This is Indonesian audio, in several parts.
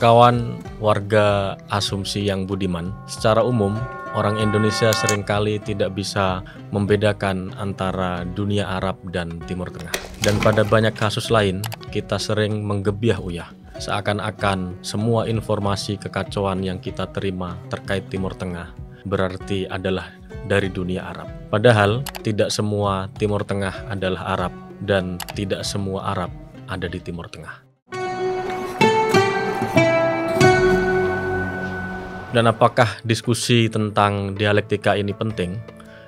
Kawan-kawan warga asumsi yang budiman, secara umum orang Indonesia seringkali tidak bisa membedakan antara dunia Arab dan Timur Tengah. Dan pada banyak kasus lain, kita sering menggebiah uyah. Seakan-akan semua informasi kekacauan yang kita terima terkait Timur Tengah berarti adalah dari dunia Arab. Padahal tidak semua Timur Tengah adalah Arab dan tidak semua Arab ada di Timur Tengah. Dan apakah diskusi tentang dialektika ini penting?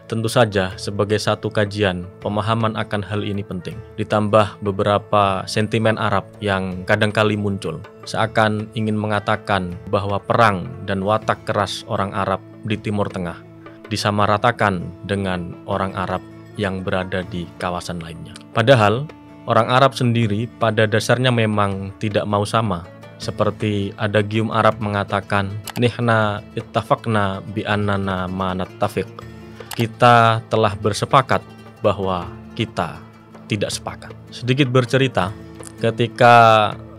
Tentu saja sebagai satu kajian, pemahaman akan hal ini penting. Ditambah beberapa sentimen Arab yang kadangkali muncul, seakan ingin mengatakan bahwa perang dan watak keras orang Arab di Timur Tengah disamaratakan dengan orang Arab yang berada di kawasan lainnya. Padahal, orang Arab sendiri pada dasarnya memang tidak mau sama. Seperti adagium Arab mengatakan, Nihna ittafaqna bi annana ma nattafiq. Kita telah bersepakat bahwa kita tidak sepakat. Sedikit bercerita, ketika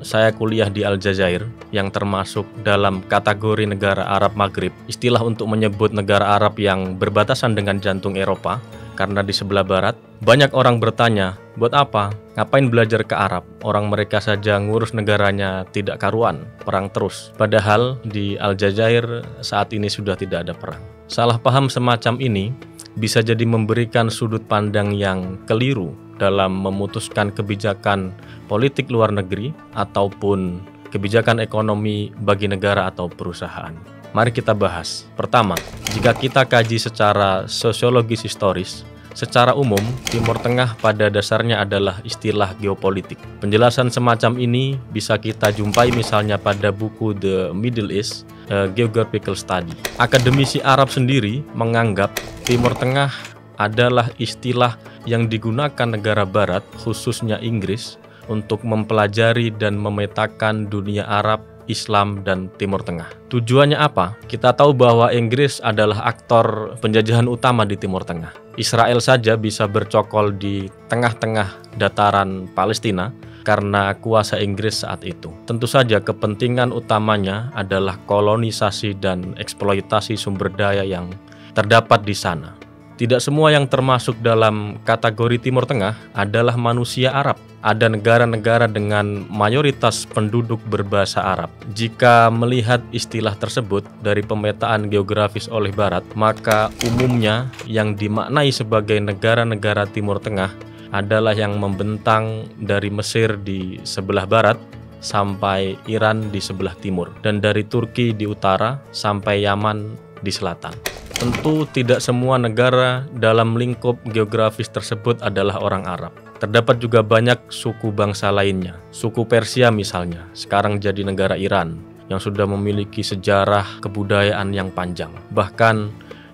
saya kuliah di Aljazair, yang termasuk dalam kategori negara Arab Maghrib, istilah untuk menyebut negara Arab yang berbatasan dengan jantung Eropa, karena di sebelah barat, banyak orang bertanya, buat apa? Ngapain belajar ke Arab? Orang mereka saja ngurus negaranya tidak karuan, perang terus. Padahal di Aljazair saat ini sudah tidak ada perang. Salah paham semacam ini bisa jadi memberikan sudut pandang yang keliru dalam memutuskan kebijakan politik luar negeri ataupun kebijakan ekonomi bagi negara atau perusahaan. Mari kita bahas. Pertama, jika kita kaji secara sosiologis historis, secara umum Timur Tengah pada dasarnya adalah istilah geopolitik. Penjelasan semacam ini bisa kita jumpai misalnya pada buku The Middle East, A Geographical Study. Akademisi Arab sendiri menganggap Timur Tengah adalah istilah yang digunakan negara barat, khususnya Inggris, untuk mempelajari dan memetakan dunia Arab, Islam, dan Timur Tengah. Tujuannya apa? Kita tahu bahwa Inggris adalah aktor penjajahan utama di Timur Tengah. Israel saja bisa bercokol di tengah-tengah dataran Palestina karena kuasa Inggris saat itu. Tentu saja kepentingan utamanya adalah kolonisasi dan eksploitasi sumber daya yang terdapat di sana. Tidak semua yang termasuk dalam kategori Timur Tengah adalah manusia Arab. Ada negara-negara dengan mayoritas penduduk berbahasa Arab. Jika melihat istilah tersebut dari pemetaan geografis oleh Barat, maka umumnya yang dimaknai sebagai negara-negara Timur Tengah adalah yang membentang dari Mesir di sebelah barat sampai Iran di sebelah timur, dan dari Turki di utara sampai Yaman di selatan. Tentu tidak semua negara dalam lingkup geografis tersebut adalah orang Arab. Terdapat juga banyak suku bangsa lainnya. Suku Persia misalnya, sekarang jadi negara Iran, yang sudah memiliki sejarah kebudayaan yang panjang. Bahkan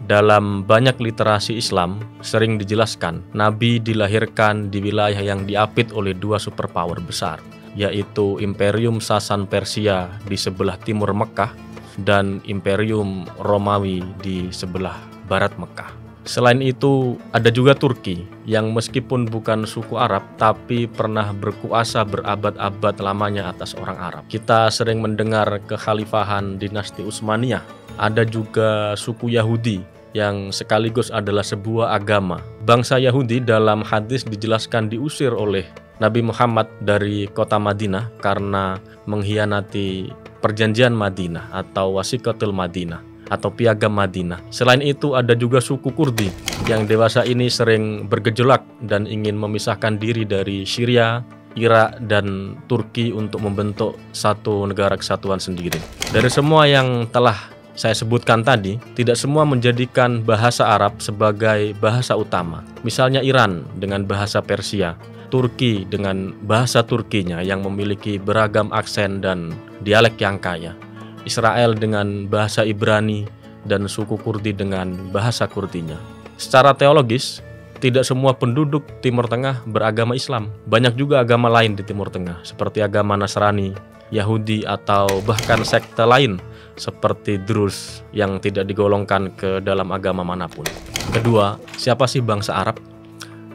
dalam banyak literasi Islam sering dijelaskan, Nabi dilahirkan di wilayah yang diapit oleh dua superpower besar, yaitu Imperium Sasan Persia di sebelah timur Mekah dan Imperium Romawi di sebelah barat Mekah. Selain itu, ada juga Turki yang meskipun bukan suku Arab tapi pernah berkuasa berabad-abad lamanya atas orang Arab. Kita sering mendengar kekhalifahan dinasti Utsmaniyah. Ada juga suku Yahudi yang sekaligus adalah sebuah agama. Bangsa Yahudi dalam hadis dijelaskan diusir oleh Nabi Muhammad dari kota Madinah karena mengkhianati perjanjian Madinah atau Wasiqatul Madinah atau Piagam Madinah. Selain itu ada juga suku Kurdi yang dewasa ini sering bergejolak dan ingin memisahkan diri dari Syria, Irak, dan Turki untuk membentuk satu negara kesatuan sendiri. Dari semua yang telah saya sebutkan tadi, tidak semua menjadikan bahasa Arab sebagai bahasa utama. Misalnya Iran dengan bahasa Persia, Turki dengan bahasa Turkinya yang memiliki beragam aksen dan dialek yang kaya, Israel dengan bahasa Ibrani, dan suku Kurdi dengan bahasa Kurdinya. Secara teologis, tidak semua penduduk Timur Tengah beragama Islam. Banyak juga agama lain di Timur Tengah, seperti agama Nasrani, Yahudi, atau bahkan sekte lain seperti Druze yang tidak digolongkan ke dalam agama manapun. Kedua, siapa sih bangsa Arab?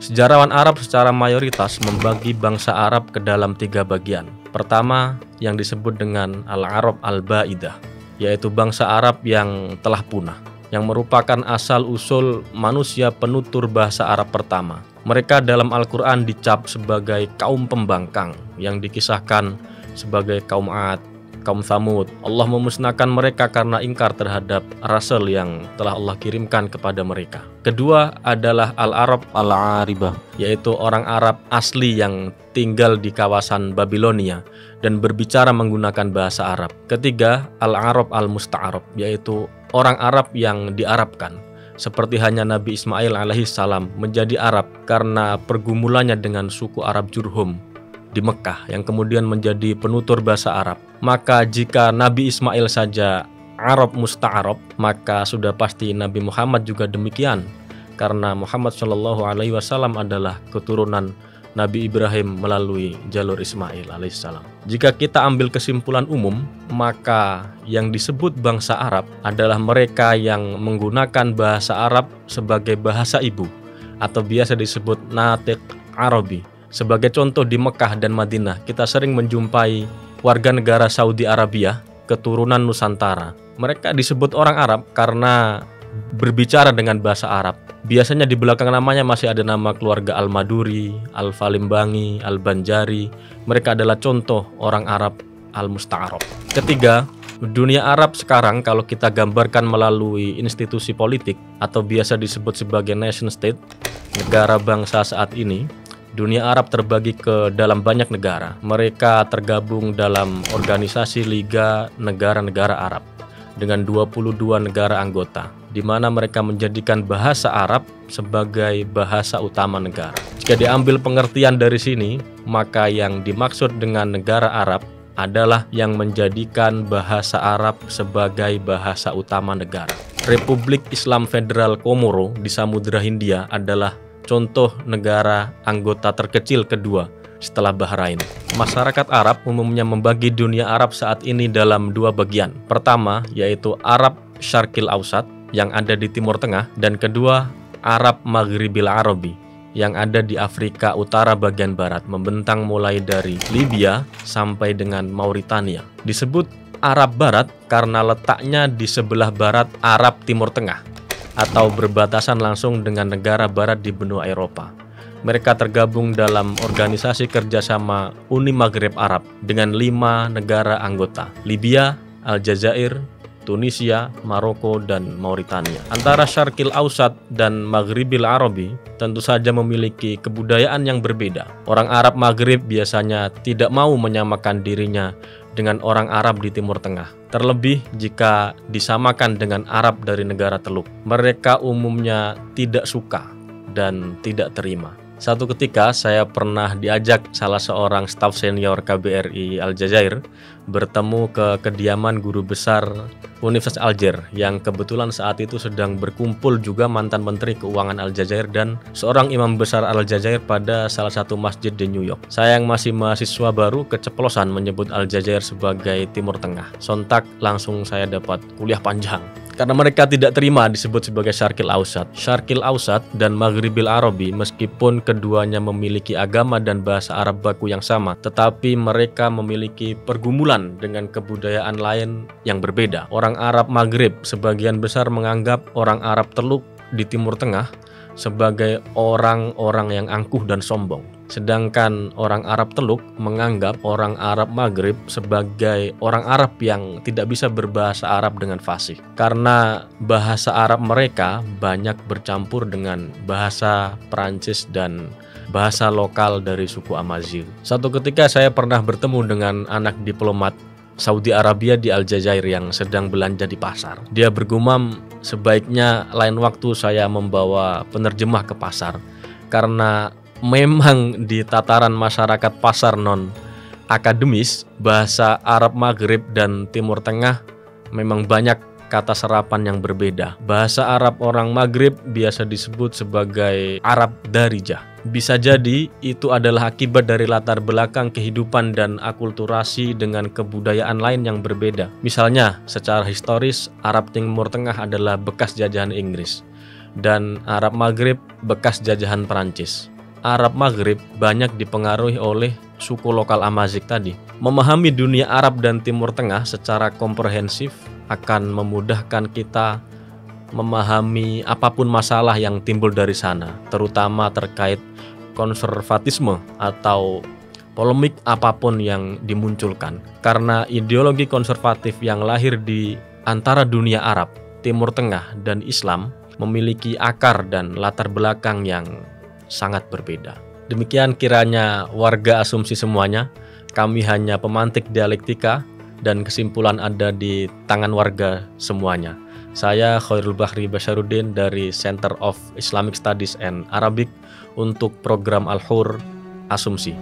Sejarawan Arab secara mayoritas membagi bangsa Arab ke dalam 3 bagian. Pertama, yang disebut dengan Al-Arab Al-Ba'idah, yaitu bangsa Arab yang telah punah, yang merupakan asal-usul manusia penutur bahasa Arab pertama. Mereka dalam Al-Quran dicap sebagai kaum pembangkang, yang dikisahkan sebagai kaum Ad, kaum Tsamud. Allah memusnahkan mereka karena ingkar terhadap rasul yang telah Allah kirimkan kepada mereka. Kedua adalah Al-Arab Al-Aribah, yaitu orang Arab asli yang tinggal di kawasan Babilonia dan berbicara menggunakan bahasa Arab. Ketiga, Al-Arab Al-Musta'arab, yaitu orang Arab yang diarabkan, seperti hanya Nabi Ismail alaihissalam menjadi Arab karena pergumulannya dengan suku Arab Jurhum di Mekah yang kemudian menjadi penutur bahasa Arab. Maka jika Nabi Ismail saja Arab Musta'arab, maka sudah pasti Nabi Muhammad juga demikian, karena Muhammad SAW adalah keturunan Nabi Ibrahim melalui jalur Ismail alaihissalam. Jika kita ambil kesimpulan umum, maka yang disebut bangsa Arab adalah mereka yang menggunakan bahasa Arab sebagai bahasa ibu, atau biasa disebut Natiq Arabi. Sebagai contoh, di Mekah dan Madinah kita sering menjumpai warga negara Saudi Arabia keturunan Nusantara. Mereka disebut orang Arab karena berbicara dengan bahasa Arab. Biasanya di belakang namanya masih ada nama keluarga Al-Maduri, Al-Falimbangi, Al-Banjari. Mereka adalah contoh orang Arab Al-Musta'arab. Ketiga, dunia Arab sekarang kalau kita gambarkan melalui institusi politik atau biasa disebut sebagai nation state, negara bangsa saat ini, dunia Arab terbagi ke dalam banyak negara. Mereka tergabung dalam organisasi Liga Negara-Negara Arab dengan 22 negara anggota, di mana mereka menjadikan bahasa Arab sebagai bahasa utama negara. Jika diambil pengertian dari sini, maka yang dimaksud dengan negara Arab adalah yang menjadikan bahasa Arab sebagai bahasa utama negara. Republik Islam Federal Komoro di Samudra Hindia adalah contoh negara anggota terkecil kedua setelah Bahrain. Masyarakat Arab umumnya membagi dunia Arab saat ini dalam 2 bagian. Pertama, yaitu Arab Syarqil Ausat yang ada di Timur Tengah, dan kedua, Arab Maghribil Arabi yang ada di Afrika Utara bagian barat, membentang mulai dari Libya sampai dengan Mauritania. Disebut Arab Barat karena letaknya di sebelah barat Arab Timur Tengah, atau berbatasan langsung dengan negara barat di benua Eropa. Mereka tergabung dalam organisasi kerjasama Uni Maghreb Arab dengan 5 negara anggota: Libya, Aljazair, Tunisia, Maroko, dan Mauritania. Antara Syarqil Ausat dan Maghribil Arabi tentu saja memiliki kebudayaan yang berbeda. Orang Arab Maghrib biasanya tidak mau menyamakan dirinya dengan orang Arab di Timur Tengah, terlebih jika disamakan dengan Arab dari negara Teluk. Mereka umumnya tidak suka dan tidak terima. Satu ketika saya pernah diajak salah seorang staf senior KBRI Aljazair bertemu ke kediaman guru besar Universitas Alger yang kebetulan saat itu sedang berkumpul juga mantan Menteri Keuangan Aljazair dan seorang imam besar Aljazair pada salah satu masjid di New York. Saya yang masih mahasiswa baru keceplosan menyebut Aljazair sebagai Timur Tengah. Sontak langsung saya dapat kuliah panjang, karena mereka tidak terima disebut sebagai Syarqil Ausat. Syarqil Ausat dan Maghribil Arabi meskipun keduanya memiliki agama dan bahasa Arab baku yang sama, tetapi mereka memiliki pergumulan dengan kebudayaan lain yang berbeda. Orang Arab Maghrib sebagian besar menganggap orang Arab Teluk di Timur Tengah sebagai orang-orang yang angkuh dan sombong. Sedangkan orang Arab Teluk menganggap orang Arab Maghrib sebagai orang Arab yang tidak bisa berbahasa Arab dengan fasih, karena bahasa Arab mereka banyak bercampur dengan bahasa Perancis dan bahasa lokal dari suku Amazigh. Satu ketika saya pernah bertemu dengan anak diplomat Saudi Arabia di Aljazair yang sedang belanja di pasar. Dia bergumam, sebaiknya lain waktu saya membawa penerjemah ke pasar, karena memang di tataran masyarakat pasar non akademis, bahasa Arab Maghrib dan Timur Tengah memang banyak kata serapan yang berbeda. Bahasa Arab orang Maghrib biasa disebut sebagai Arab Darijah. Bisa jadi itu adalah akibat dari latar belakang kehidupan dan akulturasi dengan kebudayaan lain yang berbeda. Misalnya, secara historis Arab Timur Tengah adalah bekas jajahan Inggris dan Arab Maghrib bekas jajahan Perancis. Arab Maghrib banyak dipengaruhi oleh suku lokal Amazigh tadi. Memahami dunia Arab dan Timur Tengah secara komprehensif akan memudahkan kita memahami apapun masalah yang timbul dari sana, terutama terkait konservatisme atau polemik apapun yang dimunculkan. Karena ideologi konservatif yang lahir di antara dunia Arab, Timur Tengah, dan Islam memiliki akar dan latar belakang yang sangat berbeda. Demikian kiranya warga asumsi semuanya. Kami hanya pemantik dialektika dan kesimpulan ada di tangan warga semuanya. Saya Khairul Bahri Basharuddin dari Center of Islamic Studies and Arabic untuk program Al-Hur Asumsi.